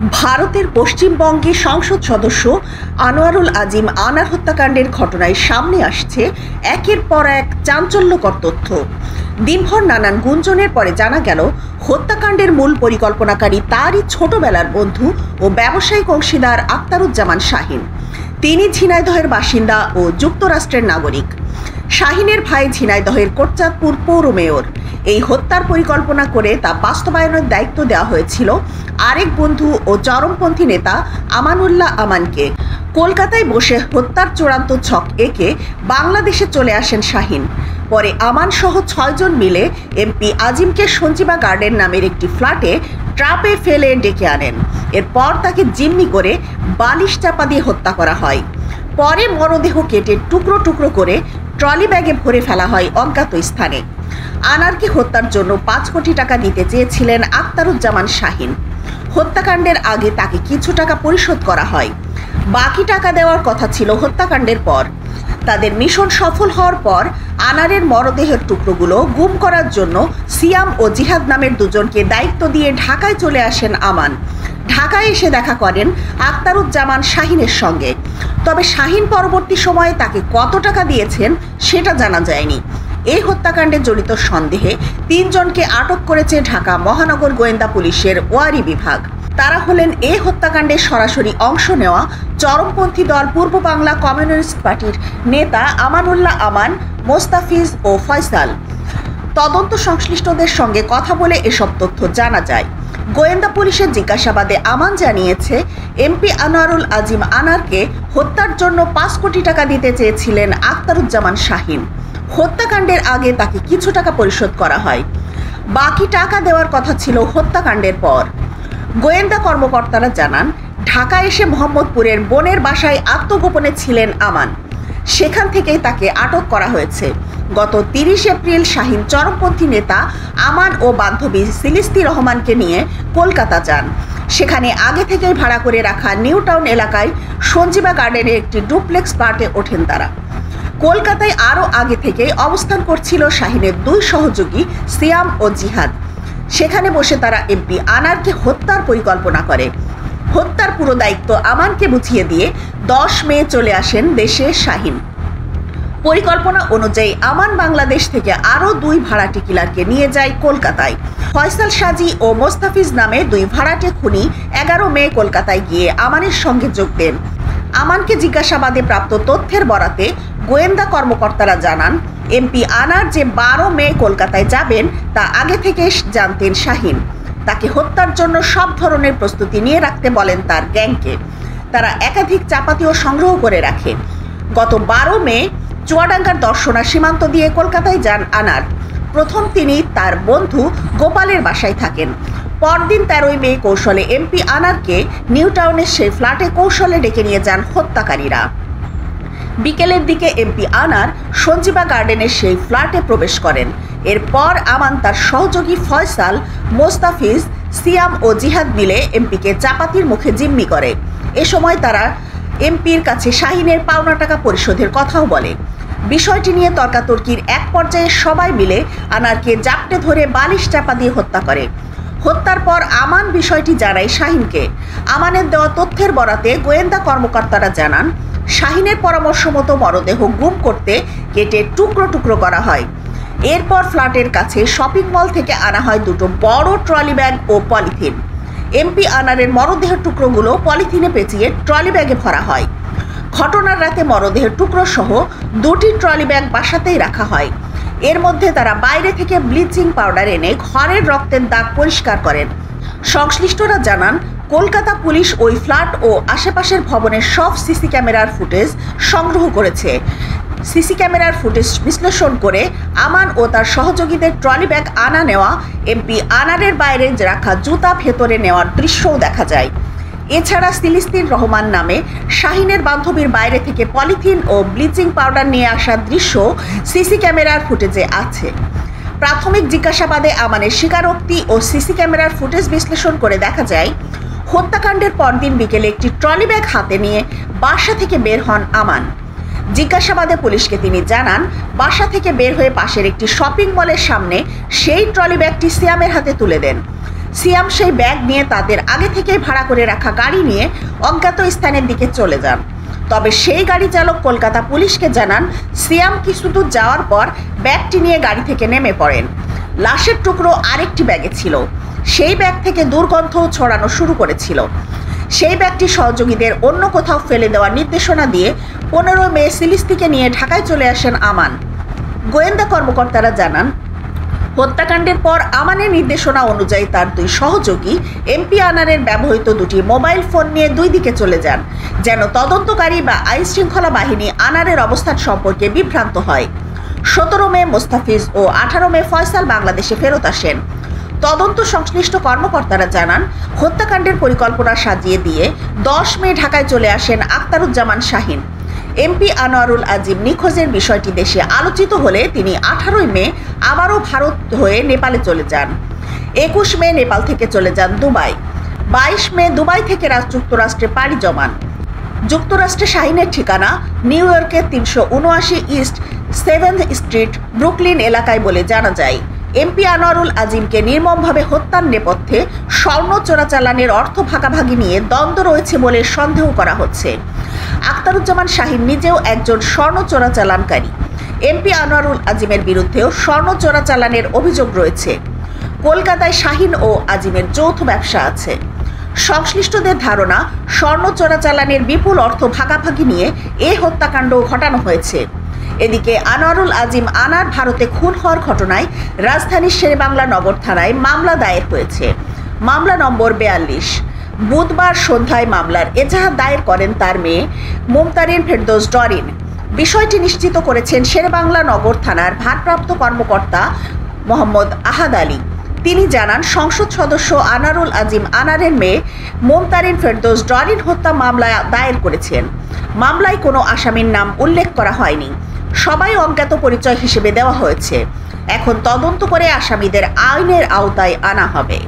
ভারতের পশ্চিমবঙ্গে সংসদ সদস্য আনোয়ারুল আজিম আনার হত্যাকাণ্ডের ঘটনায় সামনে আসছে একের পর এক চাঞ্চল্যকর তথ্য। দিনভর নানান গুঞ্জনের পরে জানা গেল হত্যাকাণ্ডের মূল পরিকল্পনাকারী তারই ছোটবেলার বন্ধু ও ব্যবসায়িক অংশীদার আখতারুজ্জামান শাহিন। তিনি ঝিনাইদহের বাসিন্দা ও যুক্তরাষ্ট্রের নাগরিক। শাহিনের ভাই ঝিনাইদহের কোটচাঁদপুর পৌর মেয়র। এই হত্যার পরিকল্পনা করে তা বাস্তবায়নের দায়িত্ব দেওয়া হয়েছিল আরেক বন্ধু ও চরমপন্থী নেতা আমানুল্লাহ আমানকে। কলকাতায় বসে হত্যার চূড়ান্ত ছক এঁকে বাংলাদেশে চলে আসেন শাহিন। পরে আমান সহ ৬ জন মিলে এমপি আজিমকে সঞ্জীবা গার্ডেন নামের একটি ফ্ল্যাটে ট্রাপে ফেলে ডেকে আনেন। এরপর তাকে জিম্মি করে বালিশ চাপা দিয়ে হত্যা করা হয়। পরে মরদেহ কেটে টুকরো টুকরো করে ট্রলি ব্যাগে ভরে ফেলা হয় অজ্ঞাত স্থানে। আনারকে হত্যার জন্য ৫ কোটি টাকা দিতে চেয়েছিলেন আখতারুজ্জামান শাহিন। হত্যাকাণ্ডের আগে তাকে কিছু টাকা পরিশোধ করা হয়। বাকি টাকা দেওয়ার কথা ছিল হত্যাকাণ্ডের পর। তাদের মিশন সফল হওয়ার পর আনারের মরদেহের টুকরোগুলো গুম করার জন্য সিয়াম ও জিহাদ নামের দুজনকে দায়িত্ব দিয়ে ঢাকায় চলে আসেন আমান। ঢাকায় এসে দেখা করেন আখতারুজ্জামান শাহিনের সঙ্গে। তবে শাহিন পরবর্তী সময়ে তাকে কত টাকা দিয়েছেন সেটা জানা যায়নি। এই হত্যাকাণ্ডে জড়িত সন্দেহে ৩ জনকে আটক করেছে ঢাকা মহানগর গোয়েন্দা পুলিশের ওয়ারি বিভাগ। তারা হলেন এই হত্যাকাণ্ডে সরাসরি অংশ নেওয়া চরমপন্থী দল পূর্ব বাংলা কমিউনিস্ট পার্টির নেতা আমানুল্লাহ আমান, মোস্তাফিজ ও ফয়সাল। তদন্ত সংশ্লিষ্টদের সঙ্গে কথা বলে এসব তথ্য জানা যায়। গোয়েন্দা পুলিশের জিজ্ঞাসাবাদে আমান জানিয়েছে, এমপি আনোয়ারুল আজিম আনারকে হত্যার জন্য ৫ কোটি টাকা দিতে চেয়েছিলেন আখতারুজ্জামান শাহিন। হত্যাকাণ্ডের আগে তাকে কিছু টাকা পরিশোধ করা হয়। বাকি টাকা দেওয়ার কথা ছিল হত্যাকাণ্ডের পর। গোয়েন্দা কর্মকর্তারা জানান, ঢাকা এসে মোহাম্মদপুরের বোনের বাসায় আত্মগোপনে ছিলেন আমান। সেখান থেকেই তাকে আটক করা হয়েছে। গত ৩০ এপ্রিল শাহিন চরমপন্থী নেতা আমান ও বান্ধবী সিলিস্তি রহমানকে নিয়ে কলকাতা যান। সেখানে আগে থেকেই ভাড়া করে রাখা নিউ টাউন এলাকায় সঞ্জীবা গার্ডেনে একটি ডুপ্লেক্স ফ্ল্যাটে ওঠেন তারা। কলকাতায় আরও আগে থেকেই অবস্থান করছিল শাহিনের ২ সহযোগী সিয়াম ও জিহাদ। সেখানে বসে তারা এমপি আনারকে হত্যার পরিকল্পনা করে। হত্যার পুরো দায়িত্ব আমানকে বুঝিয়ে দিয়ে ১০ মে চলে আসেন দেশে শাহিন। পরিকল্পনা অনুযায়ী আমান বাংলাদেশ থেকে আরও ২ ভাড়াটে কিলারকে নিয়ে যায় কলকাতায়। ফয়সাল সাজি ও মোস্তাফিজ নামে ২ ভাড়াটে খুনি ১১ মে কলকাতায় গিয়ে আমানের সঙ্গে যোগ দেন। আমানকে জিজ্ঞাসাবাদে প্রাপ্ত তথ্যের বরাতে গোয়েন্দা কর্মকর্তারা জানান, এমপি আনার যে ১২ মে কলকাতায় যাবেন তা আগে থেকে জানতেন শাহিন। তাকে হত্যার জন্য সব ধরনের প্রস্তুতি নিয়ে রাখতে বলেন তার গ্যাংকে। তারা একাধিক চাপাতিও সংগ্রহ করে রাখে। গত ১২ মে চুয়াডাঙ্গার দর্শনা সীমান্ত দিয়ে কলকাতায় যান আনার। প্রথম তিনি তার বন্ধু গোপালের বাসায় থাকেন। পরদিন ১৩ মে কৌশলে এমপি আনারকে নিউ টাউনের সেই ফ্ল্যাটে কৌশলে ডেকে নিয়ে যান হত্যাকারীরা। বিকেলের দিকে এমপি আনার সঞ্জীবা গার্ডেনের সেই ফ্ল্যাটে প্রবেশ করেন। এরপর আমান তার সহযোগী ফয়সাল, মোস্তাফিজ, সিয়াম ও জিহাদ মিলে এমপিকে চাপাতির মুখে জিম্মি করে। এ সময় তারা এমপির কাছে শাহিনের পাওনা টাকা পরিশোধের কথাও বলে। বিষয়টি নিয়ে তর্কাতর্কির এক পর্যায়ে সবাই মিলে আনারকে জাপটে ধরে বালিশ চাপা দিয়ে হত্যা করে। হত্যার পর আমান বিষয়টি জানায় শাহিনকে। আমানের দেওয়া তথ্যের বরাতে গোয়েন্দা কর্মকর্তারা জানান, শাহিনের পরামর্শ মতো মরদেহ গুম করতে কেটে টুকরো টুকরো করা হয়। এরপর ফ্ল্যাটের কাছে শপিং মল থেকে আনা হয় 2টো বড় ট্রলি ব্যাগ ও পলিথিন। এমপি আনারের মরদেহের টুকরোগুলো পলিথিনে পেঁচিয়ে ট্রলি ব্যাগে ভরা হয়। ঘটনার রাতে মরদেহের টুকরো সহ 2টি ট্রলি ব্যাগ বাসাতেই রাখা হয়। এর মধ্যে তারা বাইরে থেকে ব্লিচিং পাউডার এনে ঘরের রক্তের দাগ পরিষ্কার করেন। সংশ্লিষ্টরা জানান, কলকাতা পুলিশ ওই ফ্ল্যাট ও আশেপাশের ভবনের সব সিসি ক্যামেরার ফুটেজ সংগ্রহ করেছে। সিসি ক্যামেরার ফুটেজ বিশ্লেষণ করে আমান ও তার সহযোগীদের ট্রলি ব্যাগ আনা নেওয়া, এমপি আনারের বাইরে রাখা জুতা ভেতরে নেওয়ার দৃশ্যও দেখা যায়। এছাড়া সিলিস্তির রহমান নামে শাহিনের বান্ধবীর বাইরে থেকে পলিথিন ও ব্লিচিং পাউডার নিয়ে আসার দৃশ্য সিসি ক্যামেরার ফুটেজে আছে। প্রাথমিক জিজ্ঞাসাবাদে আমানের স্বীকারোক্তি ও সিসি ক্যামেরার ফুটেজ বিশ্লেষণ করে দেখা যায়, হত্যাকাণ্ডের পরদিন বিকেলে একটি ট্রলি ব্যাগ হাতে নিয়ে বাসা থেকে বের হন আমান। জিজ্ঞাসাবাদে পুলিশকে তিনি জানান, বাসা থেকে বের হয়ে পাশের একটি শপিং মলের সামনে সেই ট্রলি ব্যাগটি সিয়ামের হাতে তুলে দেন। সিয়াম সেই ব্যাগ নিয়ে তাদের আগে থেকেই ভাড়া করে রাখা গাড়ি নিয়ে অজ্ঞাত স্থানের দিকে চলে যান। তবে সেই গাড়ি চালক কলকাতা পুলিশকে জানান সিয়াম কিছু দূর যাওয়ার পর ব্যাগটি নিয়ে গাড়ি থেকে নেমে পড়েন। লাশের টুকরো আরেকটি ব্যাগে ছিল। সেই ব্যাগ থেকে দুর্গন্ধও ছড়ানো শুরু করেছিল। সেই ব্যাগটি সহযোগীদের অন্য কোথাও ফেলে দেওয়ার নির্দেশনা দিয়ে 15 মে সিলিস্তিকে নিয়ে ঢাকায় চলে আসেন আমান। গোয়েন্দা কর্মকর্তারা জানান, হত্যাকাণ্ডের পর আমানের নির্দেশনা অনুযায়ী তার 2 সহযোগী এমপি আনারের ব্যবহৃত 2টি মোবাইল ফোন নিয়ে 2 দিকে চলে যান, যেন তদন্তকারী বা আইন শৃঙ্খলা বাহিনী আনারের অবস্থান সম্পর্কে বিভ্রান্ত হয়। 17 মে মোস্তাফিজ ও 18 মে ফয়সাল বাংলাদেশে ফেরত আসেন। তদন্ত সংশ্লিষ্ট কর্মকর্তারা জানান, হত্যাকাণ্ডের পরিকল্পনা সাজিয়ে দিয়ে 10 মে ঢাকায় চলে আসেন আখতারুজ্জামান শাহিন। এমপি আনোয়ারুল আজিম নিখোঁজের বিষয়টি দেশে আলোচিত হলে তিনি 18 মে আবারও ভারত হয়ে নেপালে চলে যান। 21 মে নেপাল থেকে চলে যান দুবাই। 22 মে দুবাই থেকে যুক্তরাষ্ট্রে পাড়ি জমান। যুক্তরাষ্ট্রে শাহিনের ঠিকানা নিউ ইয়র্কের 379 ইস্ট 7th স্ট্রিট ব্রুকলিন এলাকায় বলে জানা যায়। এমপি আনোয়ারুল আজিমকে নির্মমভাবে হত্যার নেপথ্যে স্বর্ণ চোরাচালানের অর্থ ভাগাভাগি নিয়ে দ্বন্দ্ব রয়েছে বলে সন্দেহ করা হচ্ছে। আখতারুজ্জামান শাহিন নিজেও একজন স্বর্ণ চোরাচালানকারী। এমপি আনোয়ারুল আজিমের বিরুদ্ধেও স্বর্ণ চোরাচালানের অভিযোগ রয়েছে। কলকাতায় শাহিন ও আজিমের যৌথ ব্যবসা আছে। সংশ্লিষ্টদের ধারণা, স্বর্ণ চোরাচালানের বিপুল অর্থ ভাগাভাগি নিয়ে এই হত্যাকাণ্ড ঘটানো হয়েছে। এদিকে আনোয়ারুল আজিম আনার ভারতে খুন হওয়ার ঘটনায় রাজধানীর শেরেবাংলা নগর থানায় মামলা দায়ের হয়েছে। মামলা নম্বর 42। বুধবার সন্ধ্যায় মামলার এজাহার দায়ের করেন তার মেয়ে মুমতারিন ফেরদৌস ডরিন। বিষয়টি নিশ্চিত করেছেন শেরেবাংলা নগর থানার ভারপ্রাপ্ত কর্মকর্তা মোহাম্মদ আহাদ আলী। তিনি জানান, সংসদ সদস্য আনোয়ারুল আজিম আনারের মেয়ে মুমতারিন ফেরদৌস ডরিন হত্যা মামলা দায়ের করেছেন। মামলায় কোনো আসামির নাম উল্লেখ করা হয়নি। সবাই অজ্ঞাত পরিচয় হিসেবে দেওয়া হয়েছে। এখন তদন্ত করে আসামিদের আইনের আওতায় আনা হবে।